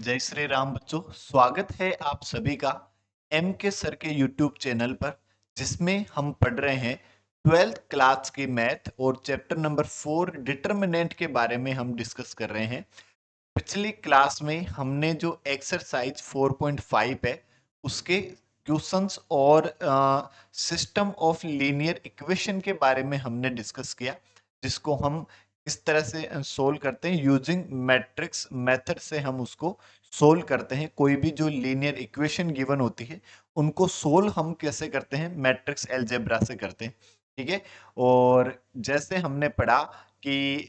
जय श्री राम बच्चों, स्वागत है आप सभी का एम के सर के यूट्यूब चैनल पर, जिसमें हम पढ़ रहे हैं 12th क्लास की मैथ और चैप्टर नंबर 4 डिटर्मिनेंट के बारे में हम डिस्कस कर रहे हैं। पिछली क्लास में हमने जो एक्सरसाइज 4.5 है उसके क्वेश्चंस और सिस्टम ऑफ लीनियर इक्वेशन के बारे में हमने डिस्कस किया, जिसको हम इस तरह से सोल्व करते हैं। यूजिंग मैट्रिक्स मेथड से हम उसको सोल्व करते हैं। कोई भी जो लीनियर इक्वेशन गिवन होती है उनको सोल्व हम कैसे करते हैं, मैट्रिक्स अलजेब्रा से करते हैं। ठीक है। और जैसे हमने पढ़ा कि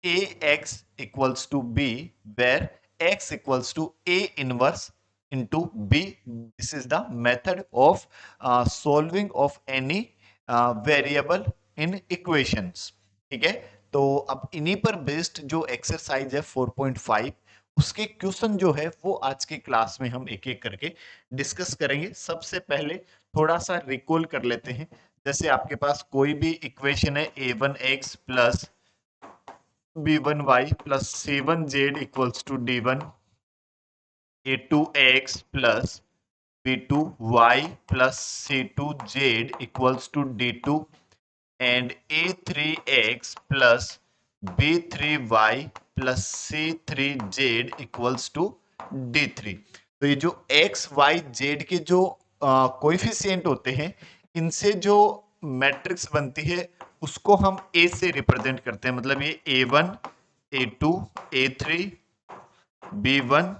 ax equals to b, where x equals to a inverse into b. This is the method of solving of any variable in equations. ठीक है। तो अब इन्हीं पर बेस्ड जो एक्सरसाइज है 4.5, उसके क्वेश्चन जो है वो आज की क्लास में हम एक एक करके डिस्कस करेंगे। सबसे पहले थोड़ा सा रिकॉल कर लेते हैं। जैसे आपके पास कोई भी इक्वेशन है a1x plus b1y plus c1z equals to d1, a2x plus b2y plus c2z equals to d2 and a3x plus b3y plus c3z equals to d3। तो ये जो x, y, z के जो कोएफिशिएंट होते हैं, इनसे जो मैट्रिक्स बनती है उसको हम a से रिप्रेजेंट करते हैं। मतलब ये a1, a2, a3, b1,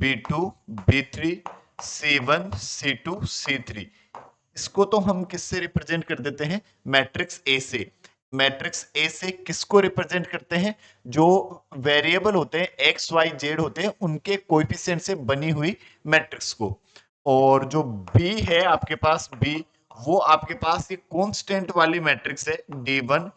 b2, b3, c1, c2, c3, इसको तो हम किससे रिप्रेजेंट कर देते हैं, मैट्रिक्स ए से। मैट्रिक्स ए से किसको रिप्रेजेंट करते हैं, जो वेरिएबल होते हैं एक्स वाई जेड होते हैं उनके कोएफिशिएंट से बनी हुई मैट्रिक्स को। और जो बी है आपके पास, बी वो आपके पास ये कांस्टेंट वाली मैट्रिक्स है d1,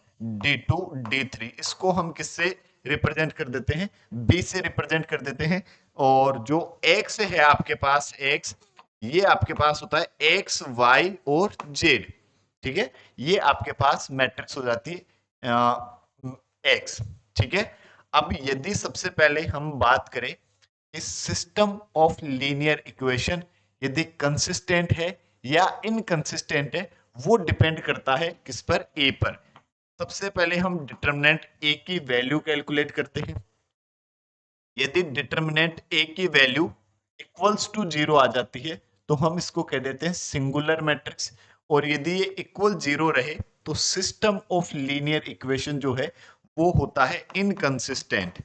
d2, d3, इसको हम किससे रिप्रेजेंट कर देते हैं, बी से रिप्रेजेंट कर देते हैं। और जो एक्स है आपके पास, एक्स ये आपके पास होता है एक्स, वाई और जेड। ठीक है, ये आपके पास मैट्रिक्स हो जाती है एक्स। ठीक है। अब यदि सबसे पहले हम बात करें इस सिस्टम ऑफ लीनियर इक्वेशन, यदि कंसिस्टेंट है या इनकंसिस्टेंट है, वो डिपेंड करता है किस पर, ए पर। सबसे पहले हम डिटरमिनेंट ए की वैल्यू कैलकुलेट करते हैं। यदि डिटरमिनेंट ए की वैल्यू इक्वल्स टू 0 आ जाती है तो हम इसको कह देते हैं सिंगुलर मैट्रिक्स। और यदि ये इक्वल 0 रहे तो सिस्टम ऑफ लीनियर इक्वेशन जो है वो होता है इनकंसिस्टेंट।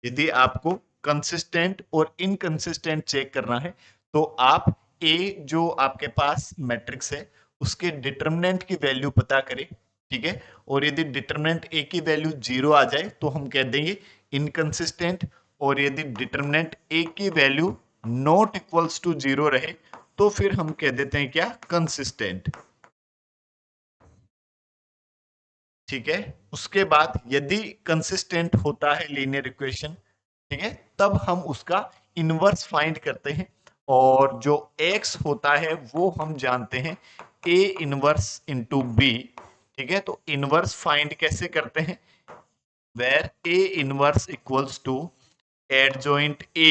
यदि आपको कंसिस्टेंट और इनकंसिस्टेंट चेक करना है तो आप ए जो आपके पास मैट्रिक्स है उसके डिटरमिनेंट की वैल्यू पता करें। ठीक है। और यदि डिटरमिनेंट ए की वैल्यू 0 आ जाए तो हम कह देंगे इनकंसिस्टेंट। और यदि डिटरमिनेंट ए की वैल्यू नॉट इक्वल्स टू 0 रहे तो फिर हम कह देते हैं क्या, कंसिस्टेंट। ठीक है। उसके बाद यदि कंसिस्टेंट होता है लीनियर इक्वेशन, ठीक है, तब हम उसका इनवर्स फाइंड करते हैं। और जो x होता है वो हम जानते हैं a इनवर्स इंटू बी। ठीक है। तो इनवर्स फाइंड कैसे करते हैं, where a inverse equals to adjoint a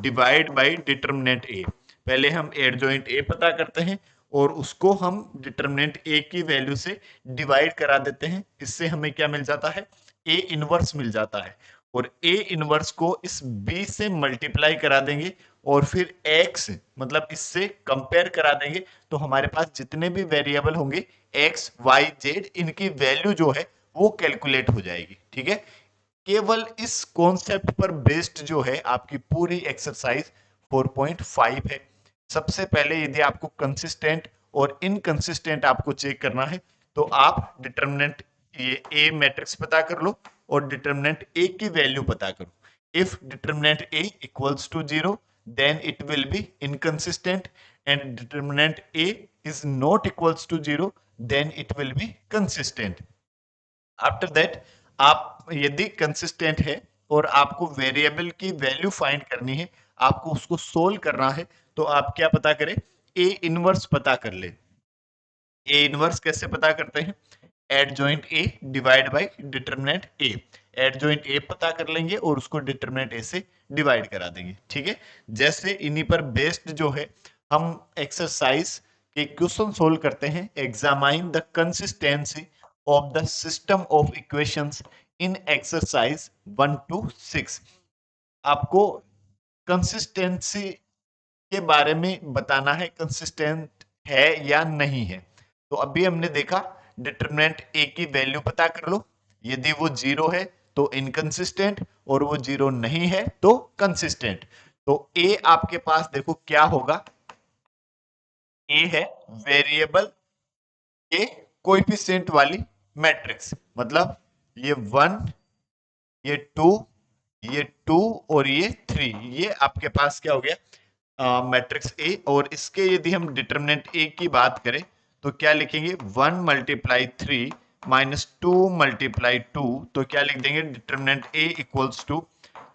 divide by determinant a। पहले हम एडजॉइंट a पता करते हैं और उसको हम डिटरमिनेंट a की वैल्यू से डिवाइड करा देते हैं। इससे हमें क्या मिल जाता है, a इनवर्स मिल जाता है। और a इनवर्स को इस b से मल्टीप्लाई करा देंगे और फिर x मतलब इससे कंपेयर करा देंगे। तो हमारे पास जितने भी वेरिएबल होंगे x, y, z, इनकी वैल्यू जो है वो कैलकुलेट हो जाएगी। ठीक है। केवल इस कॉन्सेप्ट पर बेस्ड जो है आपकी पूरी एक्सरसाइज 4.5 है। सबसे पहले यदि आपको कंसिस्टेंट और इनकंसिस्टेंट आपको चेक करना है तो आप डिटरमिनेंट ये ए मैट्रिक्स पता कर लो और डिटरमिनेंट ए की वैल्यू पता करो। If determinant A equals to 0 then it will be inconsistent, and determinant a is not equals to 0 then it will be consistent. After that आप यदि कंसिस्टेंट है और आपको वेरिएबल की वैल्यू फाइंड करनी है, आपको उसको सोल्व करना है, तो आप क्या पता करें, ए इनवर्स पता कर ले। ए इनवर्स कैसे पता करते हैं, adjoint A divide by determinant A. Adjoint A पता कर लेंगे और उसको डिटरमिनेंट ए से डिवाइड करा देंगे। ठीक है, जैसे इन्हीं पर बेस्ड जो है हम एक्सरसाइज के क्वेश्चन सोल्व करते हैं। Examine the consistency of the system of equations in exercise 1 to 6। आपको कंसिस्टेंसी के बारे में बताना है, कंसिस्टेंट है या नहीं है। तो अभी हमने देखा डिटरमिनेंट ए की वैल्यू पता कर लो, यदि वो जीरो है तो इनकंसिस्टेंट और वो जीरो नहीं है तो कंसिस्टेंट। तो ए आपके पास देखो क्या होगा, ए है वेरिएबल के कोएफिशिएंट वाली मैट्रिक्स, मतलब ये 1, ये 2, ये 2 और ये 3, ये आपके पास क्या हो गया मैट्रिक्स ए। और इसके यदि हम डिटरमिनेंट ए की बात करें तो क्या लिखेंगे 1 मल्टीप्लाई 3 माइनस 2 मल्टीप्लाई 2, तो क्या लिख देंगे determinant A equals to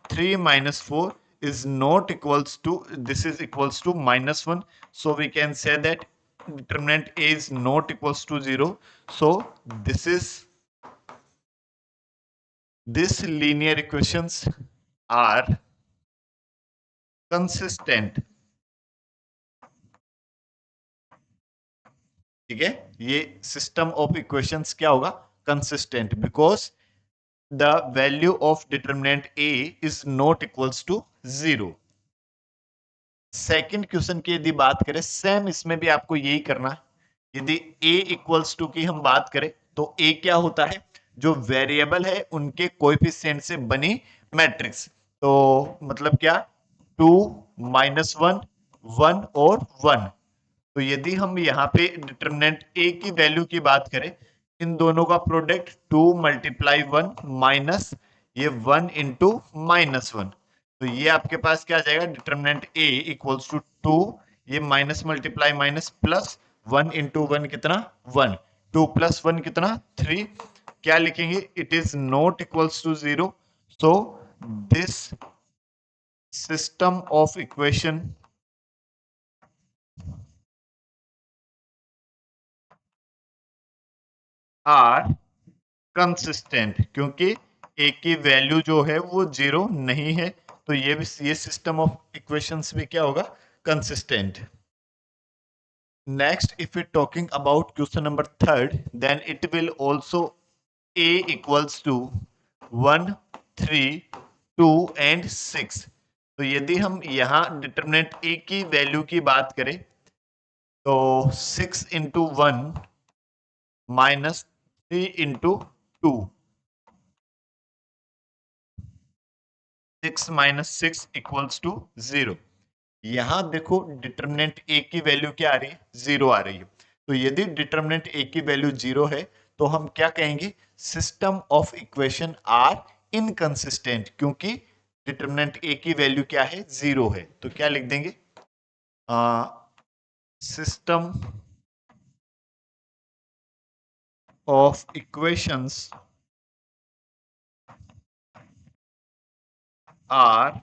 3 minus 4 is not equals to, this is equals to -1, so we can say that determinant a is not equals to 0, so this is, this linear equations are consistent। ठीक है, ये system of equations क्या होगा, consistent, because the value of determinant A is not equals to 0। Second question की यदि बात करें, same इसमें भी आपको यही करना है। यदि a इक्वल्स टू की हम बात करें तो a क्या होता है, जो वेरिएबल है उनके कोएफिशिएंट से बनी मैट्रिक्स। तो मतलब क्या, 2 -1, 1 और 1। तो यदि हम यहाँ पे डिटरमिनेंट a की वैल्यू की बात करें, इन दोनों का प्रोडक्ट 2 मल्टीप्लाई 1 माइनस ये 1 इंटू -1, तो ये आपके पास क्या आ जाएगा डिटरमिनेंट a इक्वल्स टू 2, ये minus multiply minus plus 1 into 1 कितना 1, 2 प्लस 1 कितना 3, क्या लिखेंगे it is not equals to 0। So this system of equation are consistent, क्योंकि ए की वैल्यू जो है वो 0 नहीं है, तो ये सिस्टम ऑफ इक्वेशंस भी क्या होगा, consistent. Next, if we're talking about question number third, then it will also a equals to 1, 3, 2 and 6। तो यदि हम यहाँ डिटरमिनेंट a की वैल्यू की बात करें तो 6 into 1 minus 3 into 2, 6 minus 6 equals to 0। यहां देखो डिटरमिनेंट ए की वैल्यू क्या आ रही है, 0 आ रही है। तो यदि डिटरमिनेंट ए की वैल्यू 0 है तो हम क्या कहेंगे, system of equation are inconsistent, क्योंकि डिटरमिनेंट ए की वैल्यू क्या है, 0 है। तो क्या लिख देंगे, system of equations are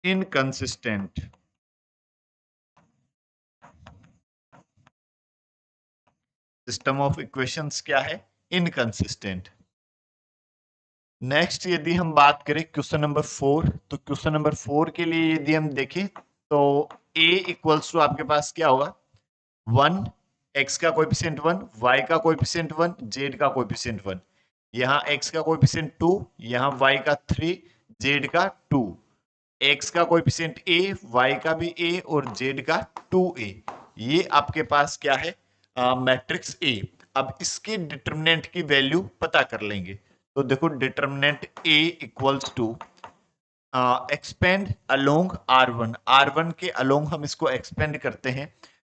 inconsistent. System of equations क्या है, इनकंसिस्टेंट। नेक्स्ट यदि हम बात करें क्वेश्चन नंबर 4, तो क्वेश्चन नंबर 4 के लिए यदि हम देखें तो a इक्वल्स टू आपके पास क्या होगा, 1, x का कोएफिशिएंट 1, y का कोएफिशिएंट 1, z का कोएफिशिएंट 1। यहाँ x का कोएफिशिएंट 2, यहाँ y का 3, z का 2। x का कोएफिशिएंट a, y का भी a और z का 2a। ये आपके पास क्या है, मैट्रिक्स a। अब इसके डिटरमिनेंट की वैल्यू पता कर लेंगे। तो देखो determinant a equals to expand along R1, R1 के अलोंग हम इसको एक्सपेंड करते हैं।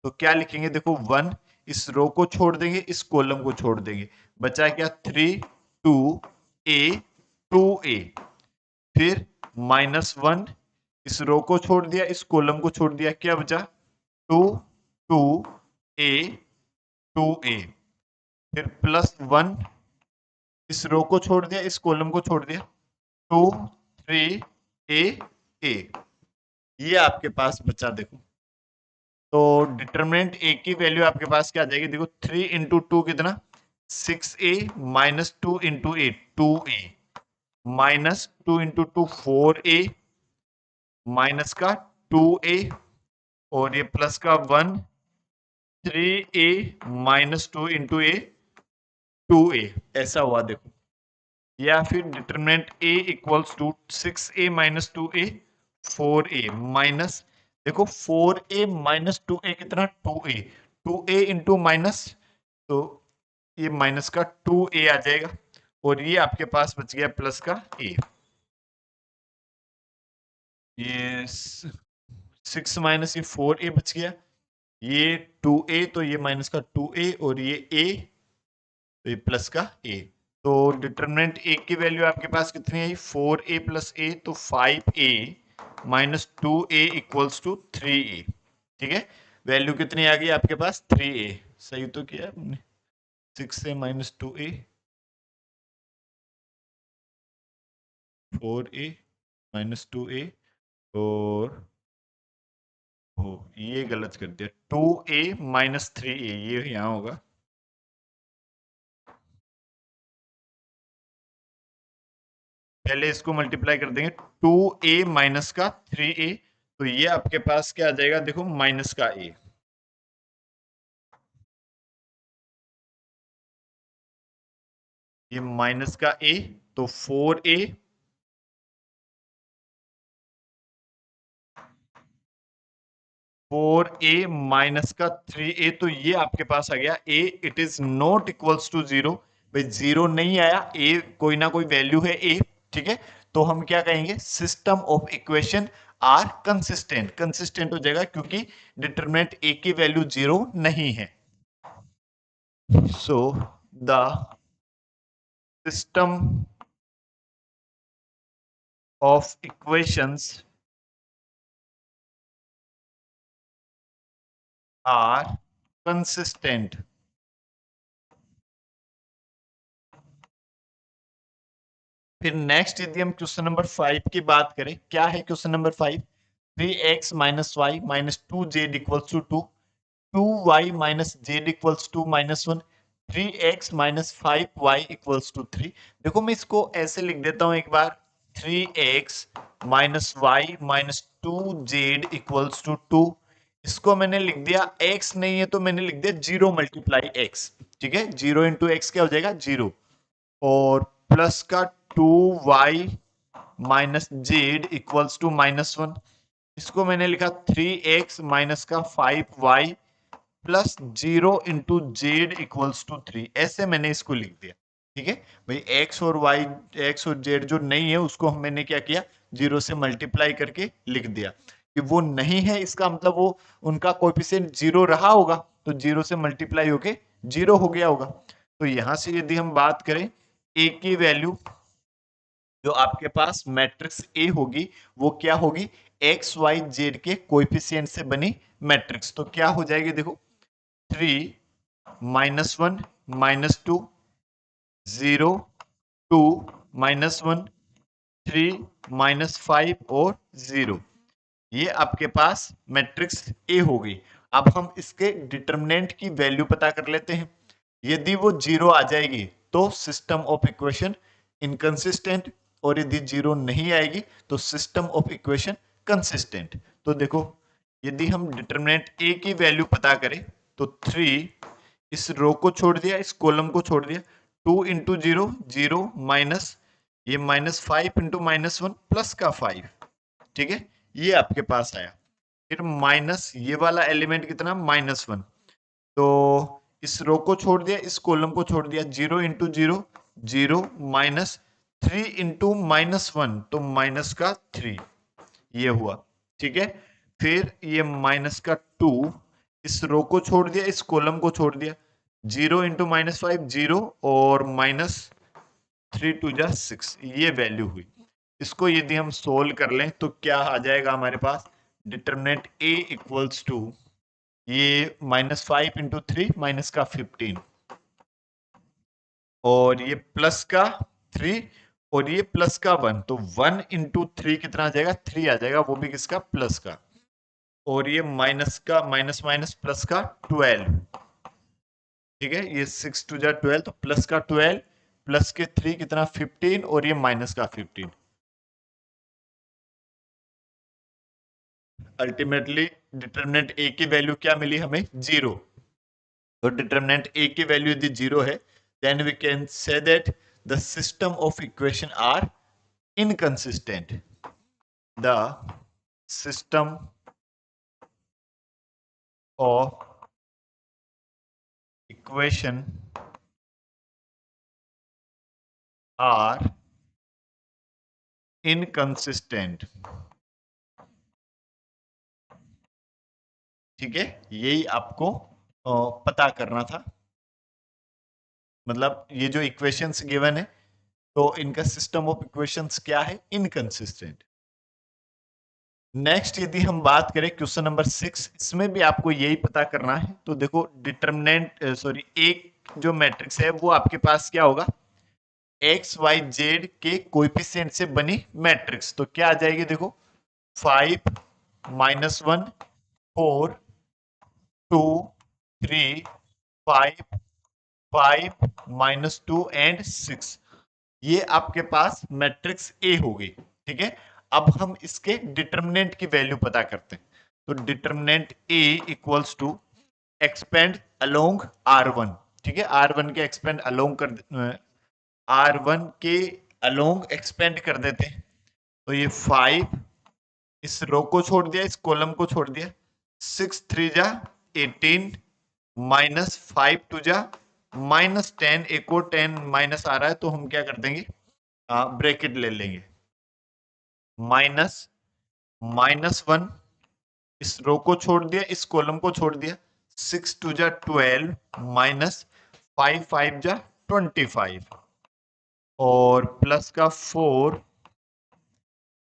तो क्या लिखेंगे, देखो 1, इस रो को छोड़ देंगे, इस कॉलम को छोड़ देंगे, बचा क्या 3, 2a, 2a, फिर -1, इस रो को छोड़ दिया, इस कॉलम को छोड़ दिया, क्या बचा 2, 2a, 2a, फिर +1, इस रो को छोड़ दिया, इस कॉलम को छोड़ दिया, 2, 3a, a, ये आपके पास बचा। देखो तो डिटरमिनेंट ए की वैल्यू आपके पास क्या आ जाएगी, देखो 3 इंटू 2 कितना 6a माइनस 2 इंटू ए 2a minus 2 into 2 4a minus का 2a और ये प्लस का 1 3a माइनस 2 इंटू ए 2a ऐसा हुआ देखो। या फिर determinant a equals to 6a minus 2a 4a minus देखो 4a माइनस 2a कितना 2a 2a इंटू माइनस तो ये माइनस का 2a आ जाएगा और ये आपके पास बच गया प्लस का a। ये 6 माइनस ये 4a बच गया, ये 2a तो ये माइनस का 2a और ये a तो ये प्लस का a। तो डिटरमिनेंट a की वैल्यू आपके पास कितनी आई 4a प्लस a तो 5a minus 2a equals to 3a। ठीक है, वैल्यू कितनी आ गई आपके पास 3a। सही तो किया हमने, 6a minus 2a 4a minus 2a और हो ये गलत कर दिया 2a माइनस 3a ये यहां होगा। पहले इसको मल्टीप्लाई कर देंगे 2a माइनस का 3a तो ये आपके पास क्या आ जाएगा देखो माइनस का a। ये माइनस का a तो 4a 4a माइनस का 3a तो ये आपके पास आ गया a it is not equals to zero. भाई जीरो नहीं आया, a कोई ना कोई वैल्यू है a। ठीक है, तो हम क्या कहेंगे system of equation are consistent. Consistent हो जाएगा क्योंकि डिटरमिनेंट a की वैल्यू जीरो नहीं है। So the system of equations are consistent. फिर नेक्स्ट यदि हम क्वेश्चन नंबर 5 की बात करें, क्या है question number 5? 3x minus y minus 2z equals to 2 2y minus z equals to minus 1 3x minus 5y equals to 3। देखो मैं इसको ऐसे लिख देता हूं एक बार 3x minus y minus 2z equals to 2। इसको मैंने लिख दिया x नहीं है तो मैंने लिख दिया 0 मल्टीप्लाई x। ठीक है, 0 इंटू एक्स क्या हो जाएगा 0 और प्लस का 2y minus z equals to minus 1। इसको मैंने लिखा 3x माइनस का 5y plus 0 into z equals to 3। ऐसे मैंने इसको लिख दिया। ठीक है भाई, x और y x और z जो नहीं है उसको मैंने क्या किया 0 से मल्टीप्लाई करके लिख दिया कि वो नहीं है इसका मतलब वो उनका कोएफिशिएंट 0 रहा होगा तो 0 से मल्टीप्लाई होके 0 हो गया होगा। तो यहां से यदि हम बात करें a की वैल्यू जो आपके पास मैट्रिक्स ए होगी वो क्या होगी एक्स वाई जेड के कोएफिशिएंट से बनी मैट्रिक्स। तो क्या हो जाएगी देखो 3 माइनस 1 माइनस 2 0 2 माइनस 1 3 माइनस 5 और 0। ये आपके पास मैट्रिक्स ए हो गई। अब हम इसके डिटरमिनेंट की वैल्यू पता कर लेते हैं। यदि वो जीरो आ जाएगी तो सिस्टम ऑफ इक्वेशन इनकंसिस्टेंट और यदि जीरो नहीं आएगी तो सिस्टम ऑफ इक्वेशन कंसिस्टेंट। तो देखो यदि हम डिटरमिनेंट ए की वैल्यू पता करें तो 3 इस रो को छोड़ दिया इस कॉलम को छोड़ दिया 2 इंटू 0 0 माइनस ये माइनस 5 इंटू माइनस 1 प्लस का 5। ठीक है, ये आपके पास आया। फिर माइनस ये वाला एलिमेंट कितना माइनस 1 तो इस रो को छोड़ दिया इस कॉलम को छोड़ दिया 0 इंटू 0 0 माइनस 3 इंटू माइनस 1 तो माइनस का 3 ये हुआ। ठीक है, फिर ये माइनस का 2 इस रो को छोड़ दिया इस कॉलम को छोड़ दिया 0 इंटू माइनस 5 0 और माइनस 3 टू जा 6 ये वैल्यू हुई। इसको यदि हम सोल्व कर लें तो क्या आ जाएगा हमारे पास डिटरमिनेंट a इक्वल्स टू ये -5 इंटू 3 माइनस का 15 और ये प्लस का 3 और ये प्लस का 1 तो 1 इंटू 3 कितना आ जाएगा 3 आ जाएगा वो भी किसका प्लस का और ये माइनस का माइनस माइनस प्लस का 12 ठीक है, ये 6 टू जा 12, तो प्लस का 12 प्लस के 3 कितना 15 और ये माइनस का 15। अल्टीमेटली डिटरमिनेंट ए की वैल्यू क्या मिली हमें, 0। तो डिटरमिनेंट ए की वैल्यू यदि 0 है, then we can say that the system of equation are inconsistent. The system of equation are inconsistent. ठीक है, यही आपको पता करना था। मतलब ये जो इक्वेशंस गिवन है, तो इनका सिस्टम ऑफ इक्वेशंस क्या है, इनकंसिस्टेंट। नेक्स्ट यदि हम बात करें क्वेश्चन नंबर 6, इसमें भी आपको यही पता करना है। तो देखो डिटरमिनेंट सॉरी, एक जो मैट्रिक्स है वो आपके पास क्या होगा, एक्स वाई जेड के कोएफिशिएंट से बनी मैट्रिक्स। तो क्या आ जाएगी, देखो 5 -1 4 2 3 5 5 -2 एंड 6, ये आपके पास मैट्रिक्स ए होगी। ठीक है, अब हम इसके डिटरमिनेंट की वैल्यू पता करते हैं। तो determinant A equals to expand along R1। ठीक है, R1 के एक्सपेंड अलोंग कर R1 के अलोंग एक्सपेंड कर देते हैं। तो ये 5, इस रो को छोड़ दिया, इस कॉलम को छोड़ दिया, 6 3 जा 18 -5 2 जा -10, एक और 10 माइनस आ रहा है तो हम क्या कर देंगे, ब्रैकेट ले लेंगे, माइनस -1, इस रो को छोड़ दिया, इस कॉलम को छोड़ दिया, 6 2 जा 12 -5 5 जा 25 और प्लस का 4,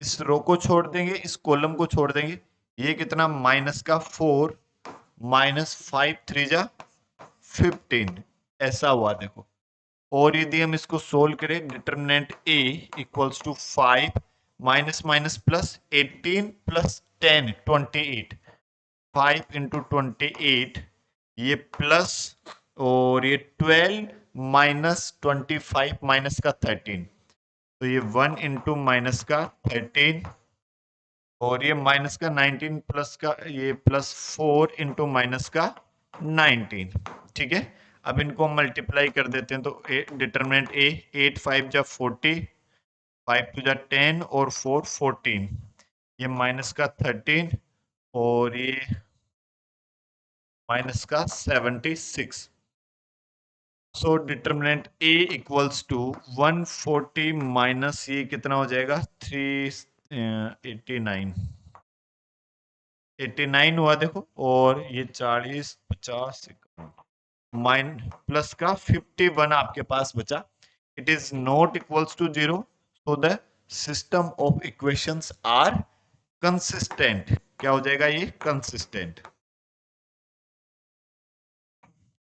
इस रो को छोड़ देंगे, इस कॉलम को छोड़ देंगे, ये कितना माइनस का 4 -5 3 जा 15, ऐसा हुआ देखो। और यदि हम इसको सोल्व करें, determinant A equals to 5 minus minus plus 18 plus 10 28, 5 into 28, ये प्लस और ये 12 -25 माइनस का 13, तो ये 1 इंटू माइनस का 13 और ये माइनस का 19 प्लस का ये प्लस 4 इंटू माइनस का 19। ठीक है, अब इनको हम मल्टीप्लाई कर देते हैं, तो डिटरमिनेंट ए 8 5 जा 40, 5 2 जा 10 और 4 14, ये माइनस का 13 और ये माइनस का 76। So determinant A equals to 140 minus ये कितना हो जाएगा 389, 89 हुआ देखो, और ये 40 50 माइन प्लस का 51 आपके पास बचा। It is not equals to 0, so the system of equations are consistent. क्या हो जाएगा, ये कंसिस्टेंट।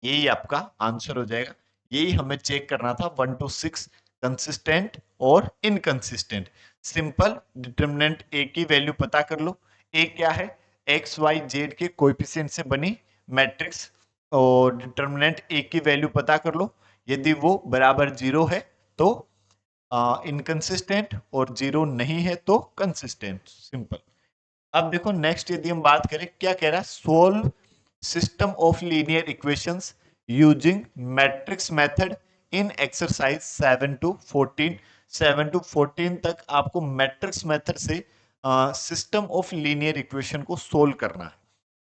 यही आपका आंसर हो जाएगा। यही हमें चेक करना था 1 to 6, कंसिस्टेंट और इनकंसिस्टेंट। सिंपल, डिटरमिनेंट ए की वैल्यू पता कर लो। ए क्या है, एक्स वाई जेड के कोएफिशिएंट से बनी मैट्रिक्स, और डिटरमिनेंट ए की वैल्यू पता कर लो। यदि वो बराबर 0 है तो इनकंसिस्टेंट, और 0 नहीं है तो कंसिस्टेंट। सिंपल। अब देखो नेक्स्ट यदि हम बात करें, क्या कह रहा है, solve system of linear equations using matrix method in exercise 7 to 14। 7 to 14 तक आपको मैट्रिक्स मेथड से सिस्टम ऑफ लीनियर इक्वेशन को सोल्व करना है।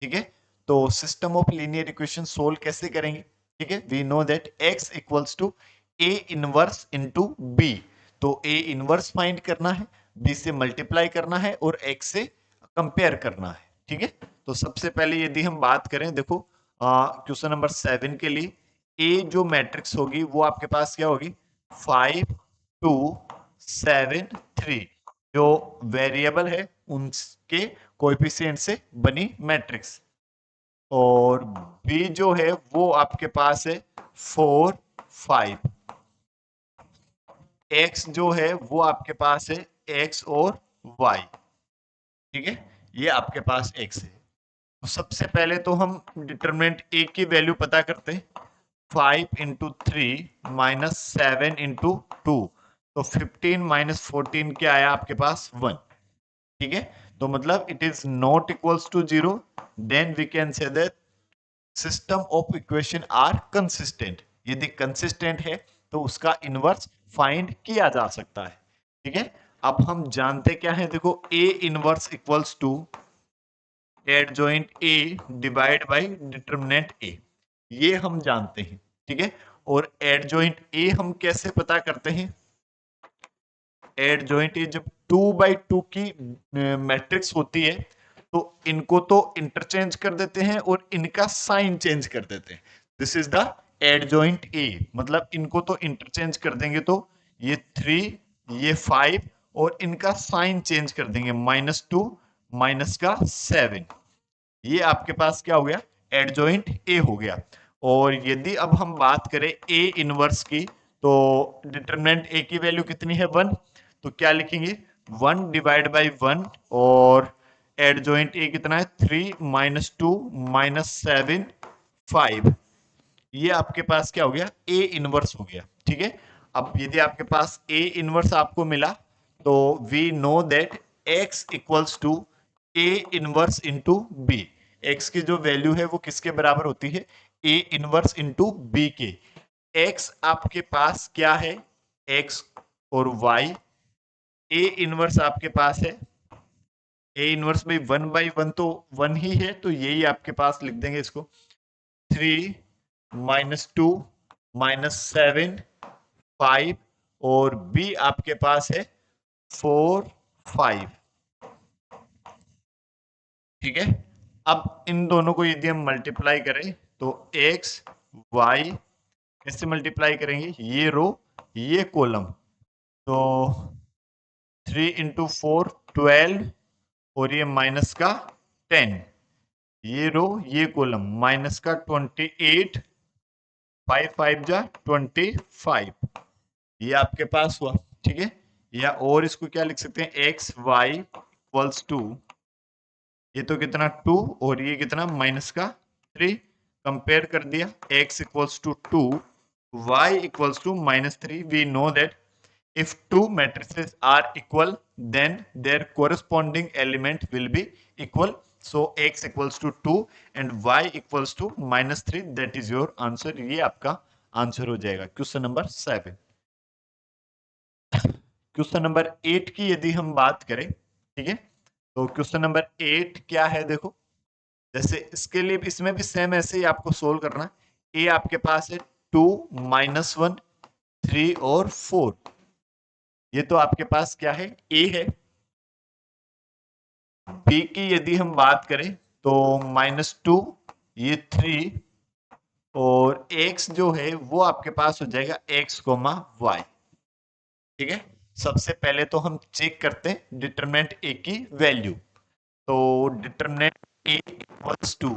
ठीक है, तो system of linear equation solve कैसे करेंगे, ठीक है, we know that x equals to a inverse into b। तो a इनवर्स फाइंड करना है, b से मल्टीप्लाई करना है और x से कंपेयर करना है। ठीक है, तो सबसे पहले यदि हम बात करें, देखो क्वेश्चन नंबर 7 के लिए ए जो मैट्रिक्स होगी वो आपके पास क्या होगी, 5 2 7 3, जो वेरिएबल है उनके कोएफिशिएंट से बनी मैट्रिक्स। और बी जो है वो आपके पास है 4 5, एक्स जो है वो आपके पास है एक्स और वाई। ठीक है, ये आपके पास एक्स है। तो सबसे पहले तो हम डिटरमिनेंट ए की वैल्यू पता करते हैं। 5 इंटू 3 माइनस 7 इंटू 2, तो 15 माइनस 14 क्या आया आपके पास 1। ठीक है, तो मतलब it is not equals to 0, then we can say that system of equation are consistent. यदि कंसिस्टेंट है तो उसका इनवर्स फाइंड किया जा सकता है। ठीक है, अब हम जानते क्या है, देखो A inverse equals to adjoint A divide by determinant A, ये हम जानते हैं। ठीक है, और एडजॉइंट ए हम कैसे पता करते हैं, एडजॉइंट ए जब 2/2 की मैट्रिक्स होती है तो इनको तो इंटरचेंज कर देते हैं और इनका साइन चेंज कर देते हैं। This is the adjoint A, मतलब इनको तो इंटरचेंज कर देंगे तो ये 3, ये 5 और इनका साइन चेंज कर देंगे, -2 माइनस का 7, ये आपके पास क्या हो गया, एडजॉइंट ए हो गया। और यदि अब हम बात करें ए इनवर्स की, तो डिटरमिनेंट ए की वैल्यू कितनी है 1, तो क्या लिखेंगे 1 डिवाइड बाई 1, और एडजॉइंट ए कितना है 3 -2 -7 5, ये आपके पास क्या हो गया, ए इनवर्स हो गया। ठीक है, अब यदि आपके पास ए इनवर्स आपको मिला तो we know that x equals to A inverse into B. X की जो वैल्यू है वो किसके बराबर होती है, ए इनवर्स इंटू बी के। x आपके पास क्या है, x और y, ए इनवर्स आपके पास है, ए इनवर्स भाई 1/1 तो 1 ही है, तो यही आपके पास लिख देंगे इसको, 3 -2 -7 5, और b आपके पास है 4 5। ठीक है, अब इन दोनों को यदि हम मल्टीप्लाई करें तो x y कैसे मल्टीप्लाई करेंगे, ये रो ये कॉलम, तो 3 इंटू 4 12, और ये माइनस का 10, ये रो ये कॉलम माइनस का 28, 5 5 जा 25, ये आपके पास हुआ। ठीक है, या और इसको क्या लिख सकते हैं, एक्स वाई इक्वल्स टू, ये तो कितना 2 और ये कितना माइनस का 3, कंपेयर कर दिया, x equals to 2, y equals to -3। We know that if two matrices are equal then their corresponding element will be equal, so x equals to 2 and y equals to -3, that is your answer। ये आपका answer हो जाएगा question number 7। Question number 8 की यदि हम बात करें, ठीक है, तो क्वेश्चन नंबर 8 क्या है, देखो जैसे इसके लिए इसमें भी सेम ऐसे ही आपको सोल्व करना है। ए आपके पास है 2 -1 3 और 4, ये तो आपके पास क्या है, ए है। बी की यदि हम बात करें तो -2, ये 3, और x जो है वो आपके पास हो जाएगा x, y। ठीक है, सबसे पहले तो हम चेक करते हैं डिटरमिनेंट a की वैल्यू, तो determinant a equals to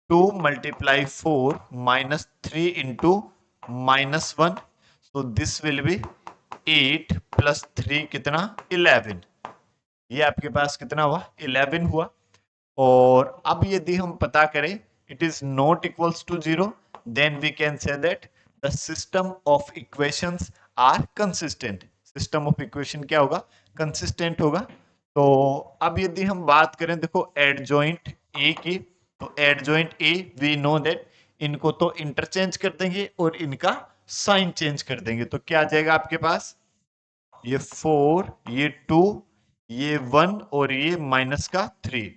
2 multiply 4 -3 into -1, so this will be 8 plus 3 कितना 11, ये आपके पास कितना हुआ 11 हुआ। और अब यदि हम पता करें it is not equals to 0, then we can say that the system of equations are consistent. System of equation क्या होगा, कंसिस्टेंट होगा। तो अब यदि हम बात करें देखो एडजॉइंट ए की, तो adjoint A we know that इनको तो इंटरचेंज कर देंगे और इनका साइन चेंज कर देंगे, तो क्या आ जाएगा आपके पास, ये 4, ये 2, ये 1 और ये माइनस का 3,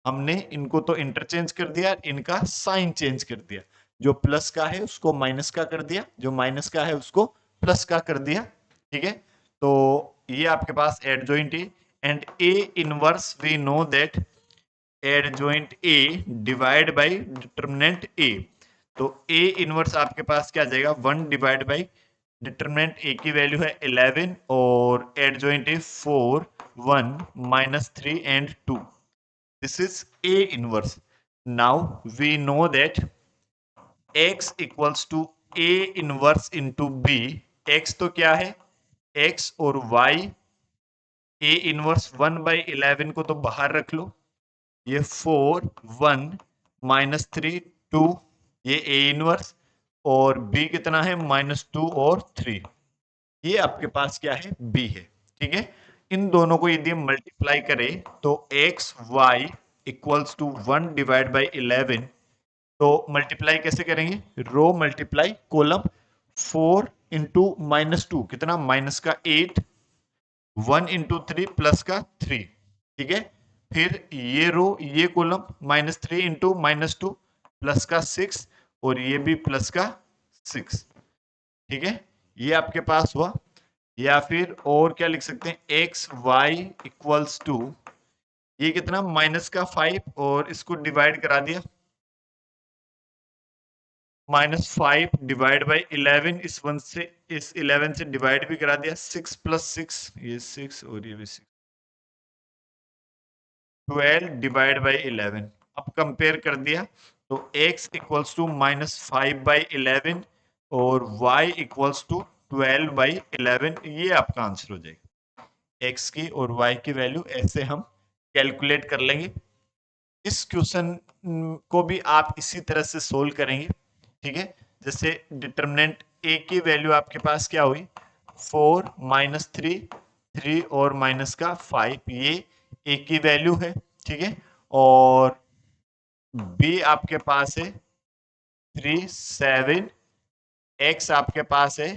हमने इनको तो इंटरचेंज कर दिया, इनका साइन चेंज कर दिया, जो प्लस का है उसको माइनस का कर दिया, जो माइनस का है उसको प्लस का कर दिया। ठीक है, तो ये आपके पास adjoint A, and A inverse we know that adjoint A divide by determinant A, तो ए इनवर्स आपके पास क्या आ जाएगा 1 डिवाइड बाय डिटरमिनेंट ए की वैल्यू है 11 और adjoint A 4 1 -3 and 2, this is A inverse। Now we know that x equals to A inverse into B। x तो क्या है, x और y, A inverse 1/11 को तो बाहर रख लो, ये 4 1 -3 2, ये A inverse, और b कितना है -2 और 3। ये आपके पास क्या है, b है। ठीक है, इन दोनों को यदि हम मल्टीप्लाई करें तो x y equals to 1 divide by 11। तो मल्टीप्लाई कैसे करेंगे, रो मल्टीप्लाई कॉलम, 4 इंटू -2 कितना, माइनस का 8, 1 इंटू 3 प्लस का 3। ठीक है, फिर ये रो ये कॉलम, -3 इंटू -2 प्लस का 6, और ये भी प्लस का 6। ठीक है, ये आपके पास हुआ। या फिर और क्या लिख सकते हैं, एक्स वाई इक्वल्स टू, ये कितना, -5, और इसको डिवाइड करा दिया, -5 डिवाइड बाई 11, इस 1 से इस 11 से डिवाइड भी करा दिया, 6 प्लस 6, ये 6 और ये भी 6, 12 डिवाइड बाई 11। अब कंपेयर कर दिया तो x इक्वल्स टू -5/11 और y इक्वल्स टू 12/11, ये आपका आंसर हो जाएगा। x की और y की वैल्यू ऐसे हम कैलकुलेट कर लेंगे। इस क्वेश्चन को भी आप इसी तरह से सोल्व करेंगे। ठीक है, जैसे डिटरमिनेंट a की वैल्यू आपके पास क्या हुई, 4 -3, 3 और माइनस का 5, ये a की वैल्यू है। ठीक है, और b आपके पास है 3, 7, x आपके पास है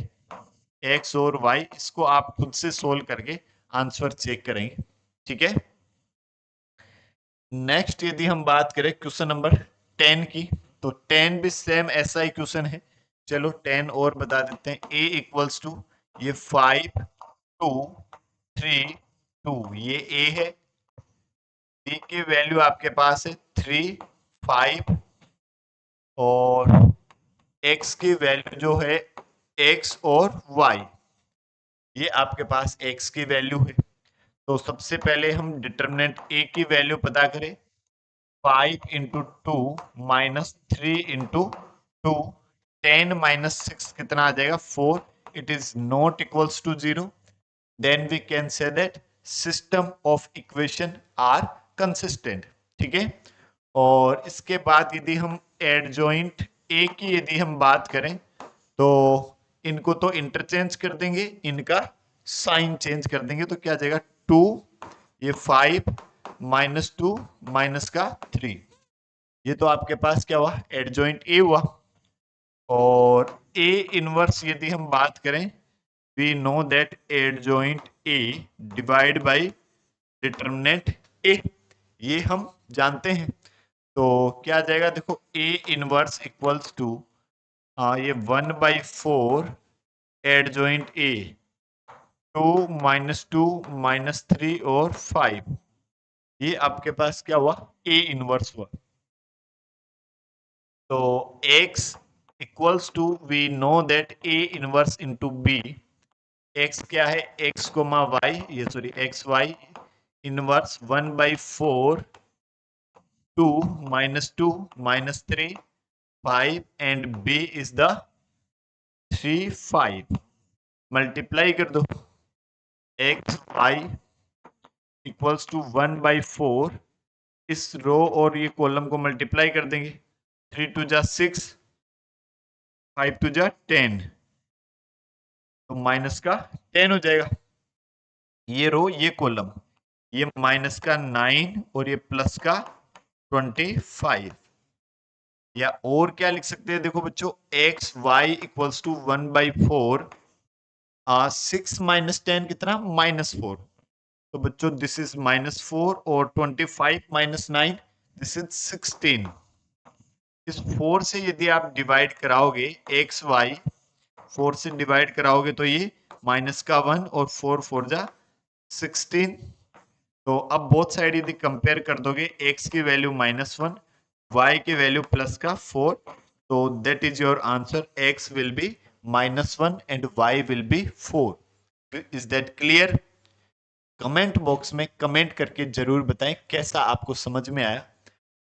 x और y, इसको आप खुद से सोल्व करके आंसर चेक करेंगे। ठीक है, नेक्स्ट यदि हम बात करें क्वेश्चन नंबर 10 की, तो 10 भी सेम ऐसा ही क्वेश्चन है। चलो 10 और बता देते हैं। a इक्वल्स टू, ये 5, 2, 3, 2, ये a है। b की वैल्यू आपके पास है 3, 5, और x की वैल्यू जो है x और y, ये आपके पास x की वैल्यू है। तो सबसे पहले हम डिटरमिनेंट a की वैल्यू पता करें, 5 इंटू 2 -3 इंटू 2, 10 -6 कितना आ जाएगा, 4। It is not equals to 0, then we can say that system of equation are consistent. ठीक है, और इसके बाद यदि हम एडजॉइंट ए की यदि हम बात करें, तो इनको तो इंटरचेंज कर देंगे, इनका साइन चेंज कर देंगे, तो क्या आ जाएगा, 2, ये 5, -2 माइनस का 3, ये तो आपके पास क्या हुआ, एडजॉइंट ए हुआ। और ए इनवर्स यदि हम बात करें, we know that adjoint A divide by determinant A, ये हम जानते हैं। तो क्या आ जाएगा, देखो ए इनवर्स इक्वल्स टू, ये 1/4 एडजॉइंट ए, 2 -2 -3 और 5, ये आपके पास क्या हुआ, ए इनवर्स हुआ। तो x equals to, we know that a inverse into b, x क्या है, x कोमा y, ये sorry x y inverse 1/4, 2 -2 -3, 5, and b is the 3, 5। Multiply कर दो, एक्स वाई इक्वल्स टू 1/4, इस रो और ये कॉलम को मल्टीप्लाई कर देंगे, 3 2 जा 6, 5 2 जा 10, तो माइनस का 10 हो जाएगा। ये रो ये कॉलम, ये माइनस का 9 और ये प्लस का 25। या और क्या लिख सकते हैं, देखो बच्चों, एक्स वाई इक्वल्स टू 1/4, 6 -10 कितना, -4, तो बच्चों दिस इज -4, और 25 -9, दिस इज 16। इस 4 से यदि आप डिवाइड कराओगे, एक्स वाई 4 से डिवाइड कराओगे, तो ये माइनस का 1 और 4 4 जा 16। तो अब बोथ साइड यदि कंपेयर कर दोगे, x की वैल्यू -1, y की वैल्यू प्लस का 4, तो that is your answer, x will be -1 and y will be 4। Is that clear? Comment box में कमेंट करके जरूर बताएं कैसा आपको समझ में आया।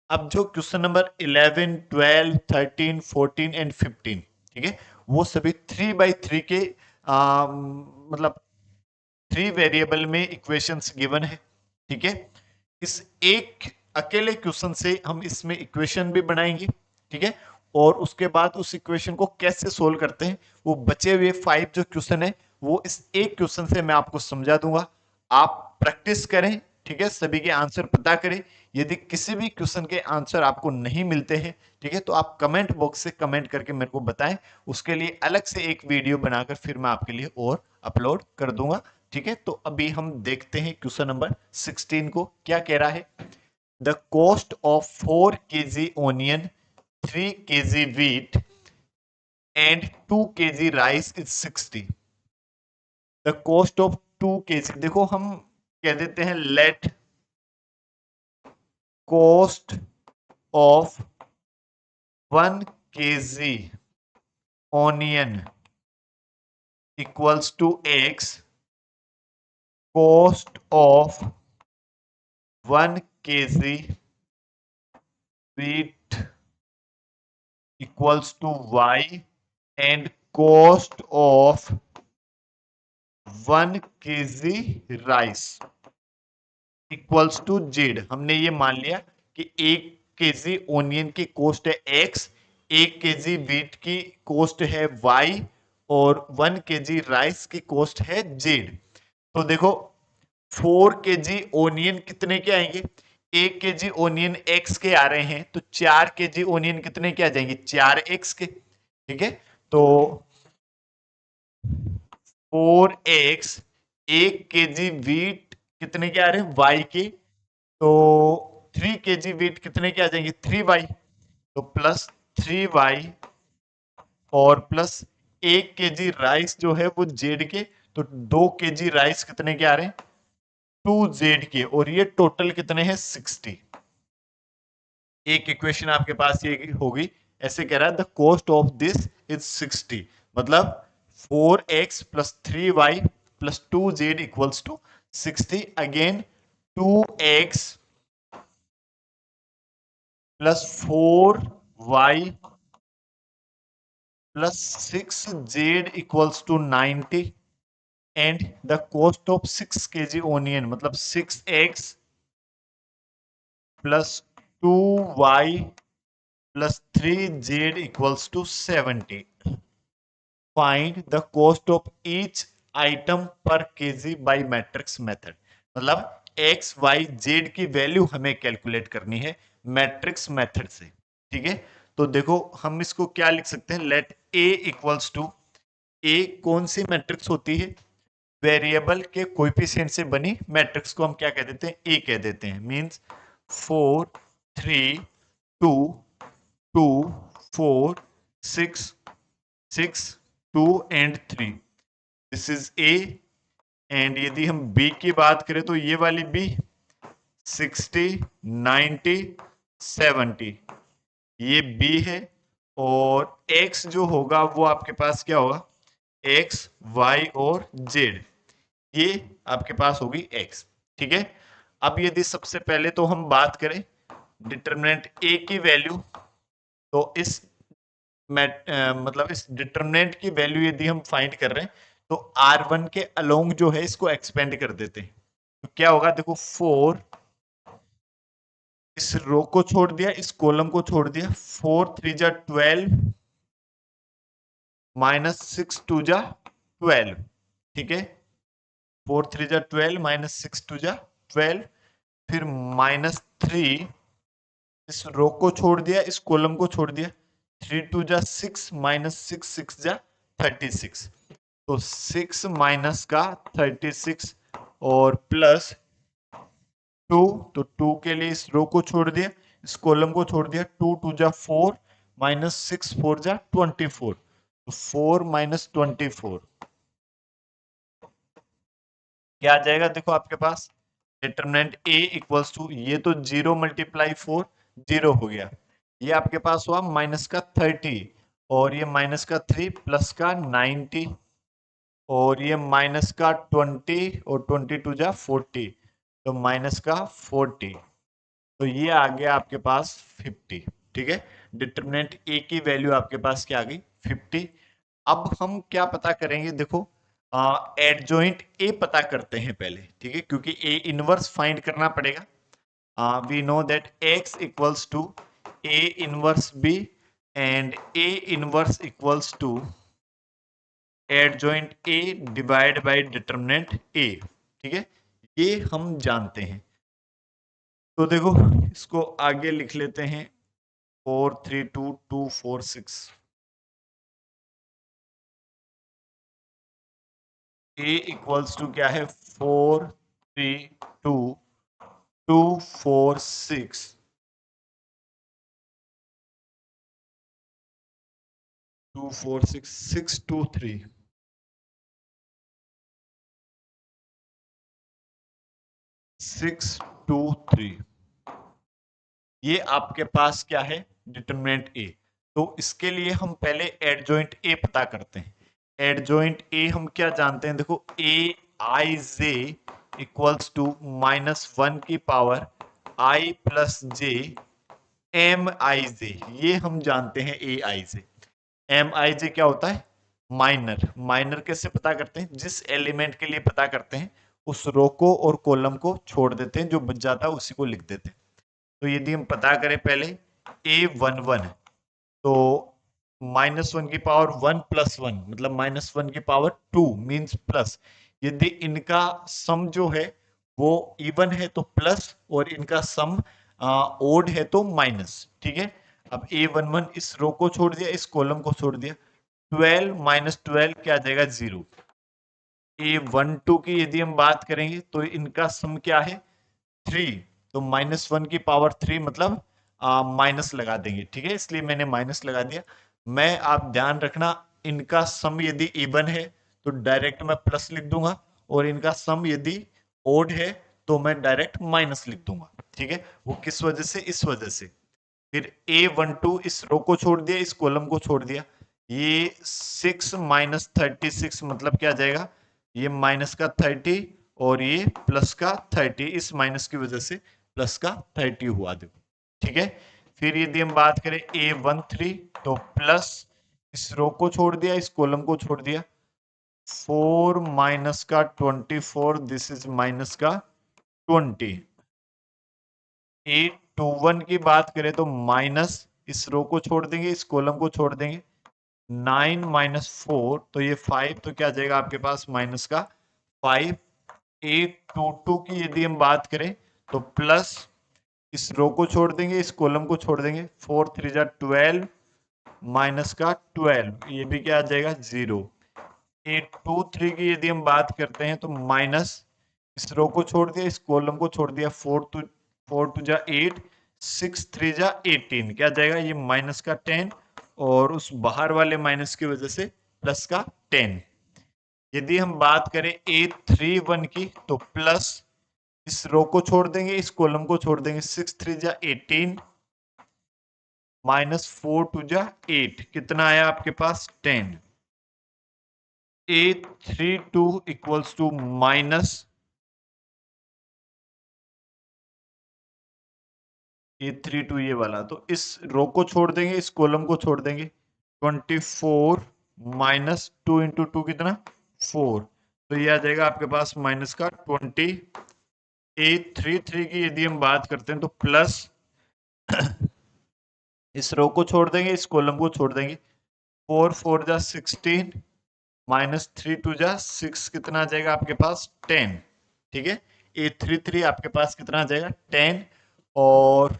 अब जो क्वेश्चन नंबर 11, 12, 13, 14 एंड 15, ठीक है, वो सभी 3/3 के मतलब 3 वेरिएबल में इक्वेशंस गिवन है। ठीक है, इस एक अकेले क्वेश्चन से हम इसमें इक्वेशन भी बनाएंगे। ठीक है, और उसके बाद उस इक्वेशन को कैसे सोल्व करते हैं, वो बचे हुए 5 जो क्वेश्चन है वो इस एक क्वेश्चन से मैं आपको समझा दूंगा। आप प्रैक्टिस करें, ठीक है, सभी के आंसर पता करें। यदि किसी भी क्वेश्चन के आंसर आपको नहीं मिलते हैं, ठीक है, तो आप कमेंट बॉक्स से कमेंट करके मेरे को बताएं। उसके लिए अलग से एक वीडियो बनाकर फिर मैं आपके लिए और अपलोड कर दूंगा। ठीक है, तो अभी हम देखते हैं क्वेश्चन नंबर 16 को क्या कह रहा है। The cost of 4 kg onion, 3 kg wheat and 2 kg rice is 60. The cost of 2 kg, देखो हम कह देते हैं let cost of 1 kg onion equals to x, cost of 1 kg wheat equals to y and cost of 1 kg rice equals to z. हमने ये मान लिया कि 1 kg ओनियन की कॉस्ट है x, 1 kg वीट की कॉस्ट है y और 1 kg राइस की कॉस्ट है जेड। तो देखो 4 kg ओनियन कितने के आएंगे, 1 kg ओनियन x के आ रहे हैं, तो 4 kg ओनियन कितने के आ जाएंगे, 4x के। ठीक है, तो 4x, 1 kg वीट कितने के आ रहे हैं, y के, तो 3 kg वीट कितने के आ जाएंगे, 3y, तो प्लस 3y और प्लस 1 kg राइस जो है वो जेड के, तो 2 kg राइस कितने के आ रहे हैं, 2z के, और ये टोटल कितने हैं, 60। एक इक्वेशन आपके पास ये होगी, ऐसे कह रहा है the cost of this is 60, मतलब 4x plus 3y plus 2z equals to 60। Again 2x plus 4y plus 6z equals to 90 and the cost of 6 kg onion, मतलब 6x plus 2y plus 3z equals to 70। Find the cost of each item per kg by matrix method, मतलब x y z की value हमें calculate करनी है matrix method से। ठीक है, तो देखो हम इसको क्या लिख सकते हैं, लेट ए इक्वल्स टू, ए कौन सी मैट्रिक्स होती है, वेरिएबल के कोएफिशिएंट से बनी मैट्रिक्स को हम क्या कह देते हैं, ए कह देते हैं। Means 4 3 2 2 4 6 6 2 and 3, this is a. And यदि हम बी की बात करें तो ये वाली बी 60 90 70, ये बी है। और एक्स जो होगा वो आपके पास क्या होगा, एक्स वाई और जेड, ये आपके पास होगी एक्स। ठीक है, अब यदि सबसे पहले तो हम बात करें डिटरमिनेंट ए की वैल्यू, तो इस मतलब इस डिटरमिनेंट की वैल्यू यदि हम फाइंड कर रहे हैं तो R1 के अलोंग जो है इसको एक्सपेंड कर देते हैं, तो क्या होगा, देखो 4, इस रो को छोड़ दिया, इस कॉलम को छोड़ दिया, 4 3 जा 12 माइनस 6 2 जा 12। ठीक है, 4 3 जा 12 माइनस 6 2 जा 12, फिर माइनस 3, इस रो को छोड़ दिया, इस कॉलम को छोड़ दिया, 3 2 जा 6 माइनस 6 6 जा 36, तो 6 माइनस का 36 और प्लस 2, तो 2 के लिए इस रो को छोड़ दिया, इस कॉलम को छोड़ दिया, 2 2 जा 4 माइनस 6 4 जा 24, तो 4 माइनस 24 क्या आ जाएगा, देखो आपके पास डिटरमिनेंट ए इक्वल्स टू, ये तो 0 मल्टीप्लाई 4 0 हो गया, ये आपके पास हुआ माइनस का 30 और ये माइनस का 3 प्लस का 90 और ये माइनस का 20 और 22 जा 40, तो माइनस का 40, तो ये आ गया आपके पास 50। ठीक है, डिटरमिनेंट ए की वैल्यू आपके पास क्या आ गई, 50। अब हम क्या पता करेंगे, देखो एडजॉइंट ए पता करते हैं पहले, ठीक है, क्योंकि ए इनवर्स फाइंड करना पड़ेगा। We know that x equals to A inverse B, and A inverse equals to adjoint A divide by determinant A. ठीक है, ये हम जानते हैं। तो देखो इसको आगे लिख लेते हैं, 432 2 4 6। ए इक्वल्स टू क्या है, 432 2 4 6। 2 4 6 6 2 3 6 2 3। ये आपके पास क्या है, डिटरमिनेंट ए। तो इसके लिए हम पहले एडजॉइंट ए पता करते हैं। एडजॉइंट ए हम क्या जानते हैं, देखो ए आई जे इक्वल्स टू -1 की पावर आई प्लस जे एम आई जे। ये हम जानते हैं ए आई जे। एम आई जे क्या होता है, माइनर। माइनर कैसे पता करते हैं, जिस एलिमेंट के लिए पता करते हैं उस रो को और कॉलम को छोड़ देते हैं, जो बच जाता है उसी को लिख देते हैं। तो यदि हम पता करें पहले A11, तो -1 की पावर 1 + 1 मतलब -1 की पावर 2 मींस प्लस। यदि इनका सम जो है वो इवन है तो प्लस, और इनका सम ओड है तो माइनस। ठीक है, अब A11 इस रो को छोड़ दिया, इस कॉलम को छोड़ दिया, 12 - 12 क्या आ जाएगा, 0। A12 की यदि हम बात करेंगे तो इनका सम क्या है, 3। तो -1 की पावर 3 मतलब माइनस लगा देंगे। ठीक है, इसलिए मैंने माइनस लगा दिया। मैं, आप ध्यान रखना, इनका सम यदि इवन है तो डायरेक्ट मैं प्लस लिख दूंगा, और इनका सम यदि ओड है तो मैं डायरेक्ट माइनस लिख दूंगा। ठीक है, वो किस वजह से, इस वजह से। फिर A12 इस रो को छोड़ दिया, इस कॉलम को छोड़ दिया, ये 6 - 36 मतलब क्या आ जाएगा, ये माइनस का 30 और ये प्लस का 30, इस माइनस की वजह से प्लस का 30 हुआ। देखो, ठीक है। फिर यदि हम बात करें A13, तो प्लस, इस रो को छोड़ दिया, इस कॉलम को छोड़ दिया, 4 माइनस का 24, दिस इज माइनस का 20। A21 की बात करें तो माइनस, इस रो को छोड़ देंगे, इस कॉलम को छोड़ देंगे, 9 - 4 तो ये 5, तो क्या जाएगा आपके पास माइनस का 5। A22 की यदि हम बात करें तो प्लस, इस रो को छोड़ देंगे, इस कॉलम को छोड़ देंगे, 4 3 जा 12 माइनस का 12, ये भी क्या आ जाएगा, 0। A23 की यदि हम बात करते हैं तो माइनस, इस रो को छोड़ दिया, इस कॉलम को छोड़ दिया, 4 2 जा 8, 6 3 जा 18, क्या जाएगा, ये माइनस का 10, और उस बाहर वाले माइनस की वजह से प्लस का 10। यदि हम बात करें A31 की तो प्लस, इस रो को छोड़ देंगे, इस कॉलम को छोड़ देंगे, 6 3 जा 18 -4 2 जा 8, कितना आया आपके पास, 10। A32 equals to minus, A32 ये वाला, तो इस रो को छोड़ देंगे, इस कॉलम को छोड़ देंगे, 24 -2 × 2 कितना, 4, तो ये आ जाएगा आपके पास माइनस का 20। A33 की यदि हम बात करते हैं तो प्लस, इस रो को छोड़ देंगे, इस कॉलम को छोड़ देंगे, 4 4 जा 16 -3 2 जा 6, कितना आ जाएगा आपके पास, 10। ठीक है, A33 आपके पास कितना आ जाएगा, 10। और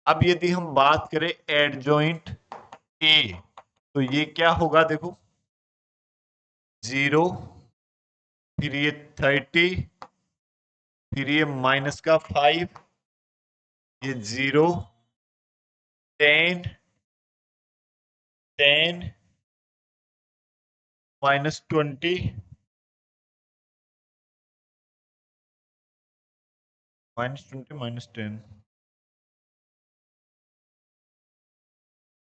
अब यदि हम बात करें एडजॉइंट ए, तो ये क्या होगा, देखो 0, फिर ये 30, फिर ये माइनस का 5, ये 0, 10 10 -20 -20 -10,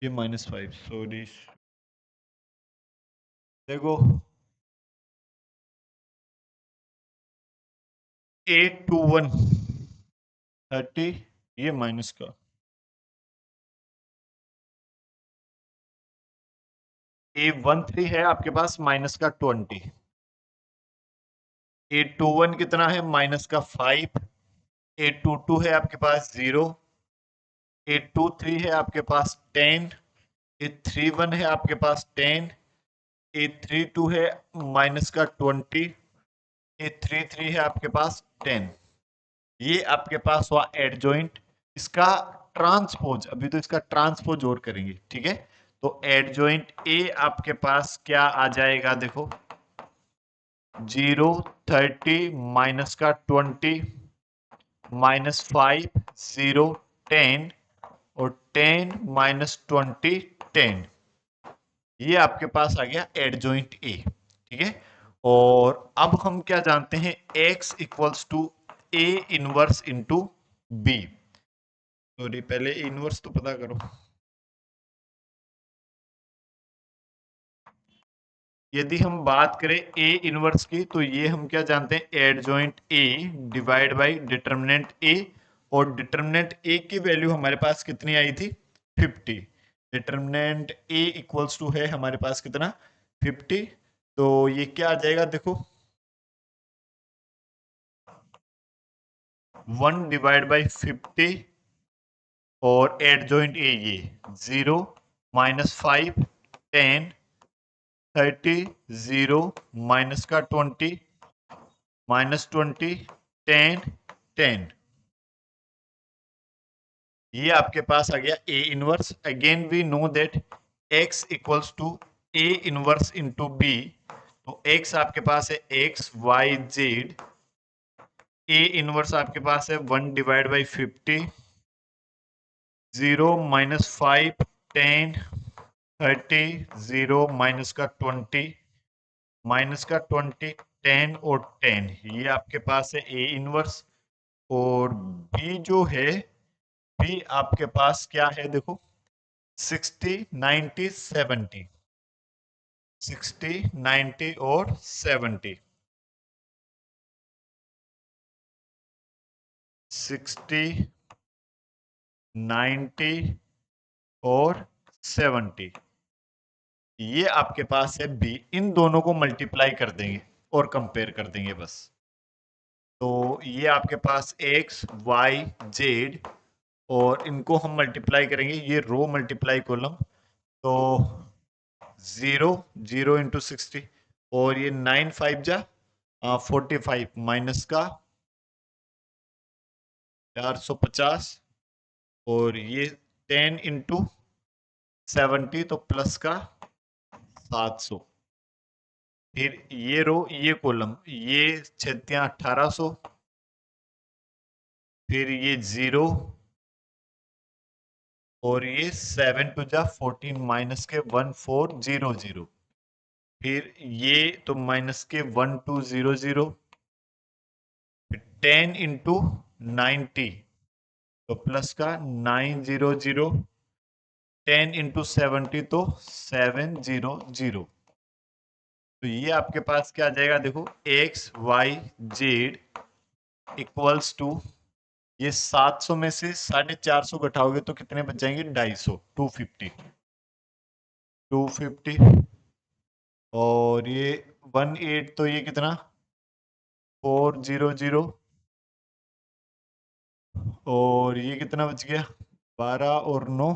ये -5, सॉरी। देखो A21 30, ये माइनस का, A13 है आपके पास माइनस का 20, A21 कितना है, माइनस का 5, A22 है आपके पास 0, A23 है आपके पास 10, A31 है आपके पास 10, A32 है माइनस का 20, A33 है आपके पास 10। ये आपके पास हुआ एडजॉइंट। इसका ट्रांसपोज, अभी तो इसका ट्रांसपोज और करेंगे, ठीक है। तो एडजॉइंट ए आपके पास क्या आ जाएगा, देखो 0 30 माइनस का 20 -5 0 10 और 10 -20 10। ये आपके पास आ गया एडजॉइंट ए, ठीक है। और अब हम क्या जानते हैं, x equals to A inverse into B. Sorry, पहले इनवर्स तो पता करो। यदि हम बात करें ए इनवर्स की, तो ये हम क्या जानते हैं, adjoint A divide by determinant A. और डिटर्मिनेंट ए की वैल्यू हमारे पास कितनी आई थी, 50। डिटर्मिनेंट ए इक्वल्स टू है हमारे पास कितना, 50। तो ये क्या आ जाएगा, देखो 1 डिवाइड बाई 50 और एडजॉइंट ए ये 0 -5 10 30 0 माइनस का 20 -20 10 10। ये आपके पास आ गया A inverse. Again we know that x equals to A inverse into B. तो x आपके पास है x y z, A inverse आपके पास है 1 डिवाइड बाई 50 0 -5 10 30 0 माइनस का 20 10 और 10। ये आपके पास है ए इनवर्स। और बी जो है, बी आपके पास क्या है, देखो 60 90 70, 60 90 और 70, 60 90 और 70। ये आपके पास है बी। इन दोनों को मल्टीप्लाई कर देंगे और कंपेयर कर देंगे बस। तो ये आपके पास एक्स वाई जेड, और इनको हम मल्टीप्लाई करेंगे, ये रो मल्टीप्लाई कॉलम। तो 0 0 इंटू 60, और ये 9 5 जा 45 माइनस का 450, और ये 10 इंटू 70 तो प्लस का 700। फिर ये रो ये कॉलम, ये छत्तियां 1800, फिर ये 0, और ये 7 टू जा 14 माइनस के 1400। फिर ये तो माइनस के 1200, फिर 10 इंटू 90 तो प्लस का 900, 10 इंटू 70 तो 700। तो ये आपके पास क्या आ जाएगा, देखो x y z equals to, ये 700 में से 450 घटाओगे तो कितने बच जाएंगे, 250, 250, 250। और ये 18 तो ये कितना, 400, और ये कितना बच गया, 12 और 9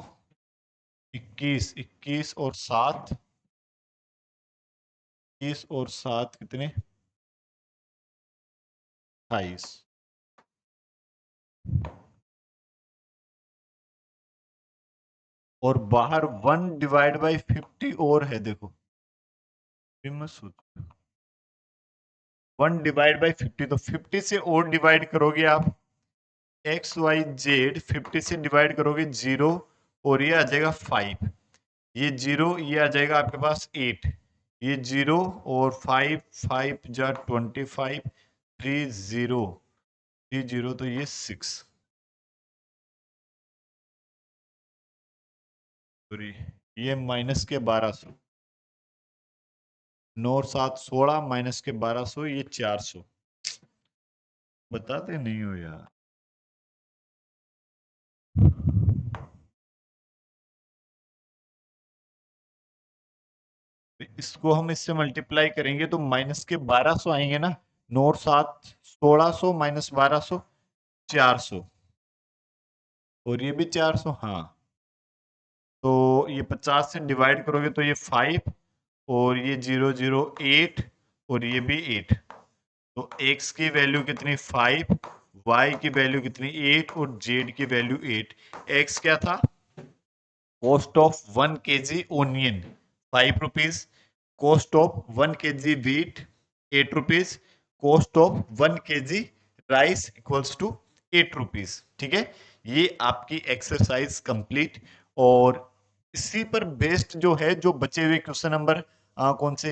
21, 21 और 7, 21 और 7 कितने, 28। और बाहर 1 डिवाइड बाई 50 और है, देखो 1 डिवाइड बाई 50, तो 50 से और डिवाइड करोगे आप, एक्स वाई जेड 50 से डिवाइड करोगे 0, और ये आ जाएगा 5, ये 0, ये आ जाएगा आपके पास 8, ये 0 और 5 5 जा 25 3 0 3 0, तो ये 6, सॉरी ये माइनस के 1200, 9 और 7 16 माइनस के 1200, ये 400। बताते नहीं हो यार। इसको हम इससे मल्टीप्लाई करेंगे तो माइनस के 1200 आएंगे ना, 9 और 7 1600 माइनस 1200 400, और ये भी 400, हाँ तो ये 50 से डिवाइड करोगे तो ये 5 और ये 0 0 8 और ये भी 8। तो x की वैल्यू कितनी 5, y की वैल्यू कितनी 8 और z की वैल्यू 8। x क्या था? Cost of 1 kg onion 5 rupees, cost of 1 kg wheat 8 rupees, cost of 1 kg rice equals to 8 rupees. ठीक है, ये आपकी एक्सरसाइज कंप्लीट। और इसी पर बेस्ड जो है, जो बचे हुए क्वेश्चन नंबर कौन से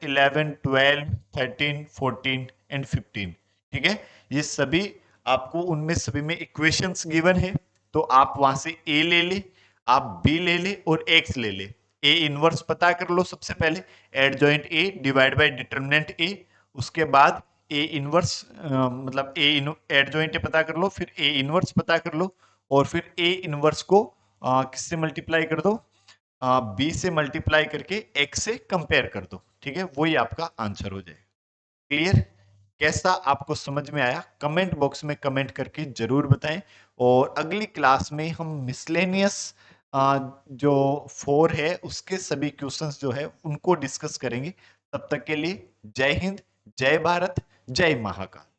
11 12 13 14 एंड 15, ठीक है, ये सभी आपको उनमें सभी में इक्वेशंस गिवन है। तो आप वहां से ए ले ले, आप बी ले ले और एक्स ले ले। ए इनवर्स पता कर लो सबसे पहले, adjoint A divide by determinant ए। उसके बाद ए इनवर्स मतलब ए एडजॉइंट ए पता कर लो, फिर ए इनवर्स पता कर लो, और फिर ए इनवर्स को किससे मल्टीप्लाई कर दो, बी से मल्टीप्लाई करके एक्स से कंपेयर कर दो। ठीक है, वही आपका आंसर हो जाएगा। क्लियर? कैसा आपको समझ में आया? कमेंट बॉक्स में कमेंट करके जरूर बताएं। और अगली क्लास में हम मिसलेनियस जो 4 है उसके सभी क्वेश्चंस जो है उनको डिस्कस करेंगे। तब तक के लिए जय हिंद, जय भारत, जय महाकाल।